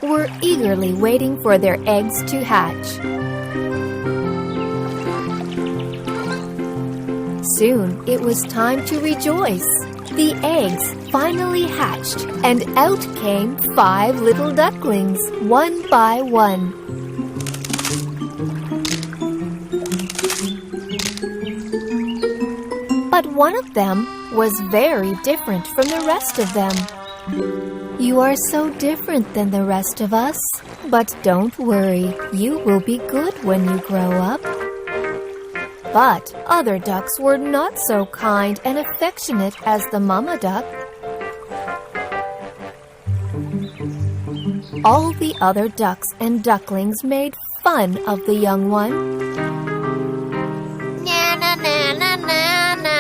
were eagerly waiting for their eggs to hatch. Soon it was time to rejoice. The eggs finally hatched, and out came 5 little ducklings, one by one. But one of them was very different from the rest of them. "You are so different than the rest of us, but don't worry, you will be good when you grow up." But other ducks were not so kind and affectionate as the mama duck. All the other ducks and ducklings made fun of the young one. "Na na na na na na,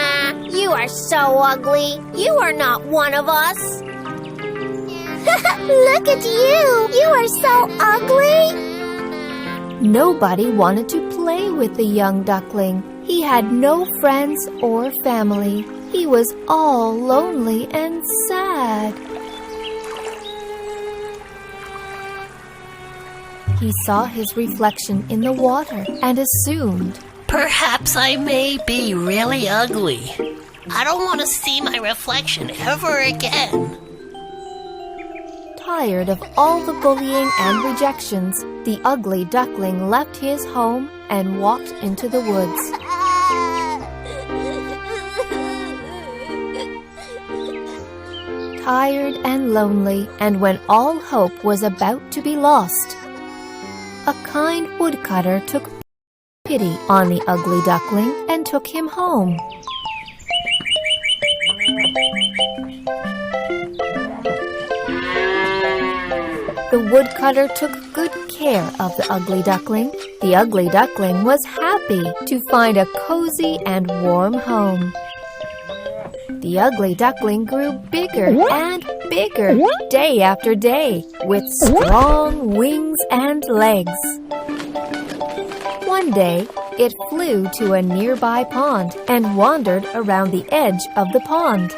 you are so ugly. You are not one of us." "Look at you. You are so ugly." Nobody wanted to play with the young duckling. He had no friends or family. He was all lonely and sad. He saw his reflection in the water and assumed, "Perhaps I may be really ugly. I don't want to see my reflection ever again." Tired of all the bullying and rejections, the ugly duckling left his home and walked into the woods. Tired and lonely, and when all hope was about to be lost, a kind woodcutter took pity on the ugly duckling and took him home. The woodcutter took good care of the ugly duckling. The ugly duckling was happy to find a cozy and warm home. The ugly duckling grew bigger and bigger day after day, with strong wings and legs. One day, it flew to a nearby pond and wandered around the edge of the pond.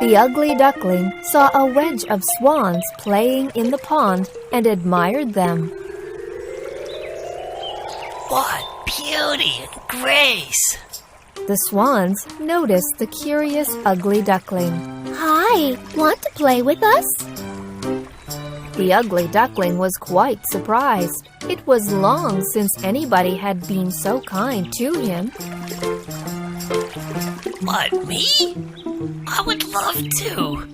The ugly duckling saw a wedge of swans playing in the pond and admired them. What beauty and grace! The swans noticed the curious ugly duckling. "Hi, want to play with us?" The ugly duckling was quite surprised. It was long since anybody had been so kind to him. What, me? I would love to.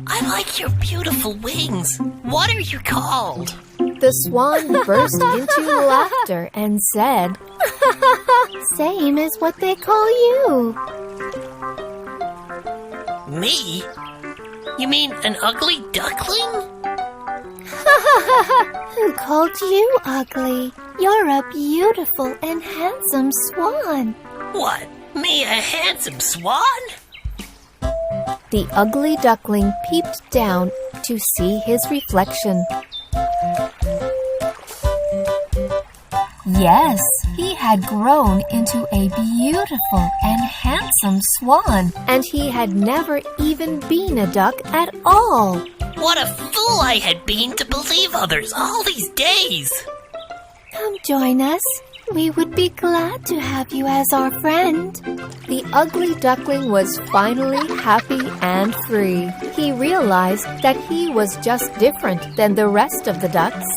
I like your beautiful wings. What are you called? The swan burst into laughter and said, "Same as what they call you." Me? You mean an ugly duckling? "Who called you ugly? You're a beautiful and handsome swan." What, me a handsome swan? The ugly duckling peeped down to see his reflection. Yes, he had grown into a beautiful and handsome swan, and he had never even been a duck at all. What a fool I had been to believe others all these days! "Come join us. We would be glad to have you as our friend." The ugly duckling was finally happy and free. He realized that he was just different than the rest of the ducks.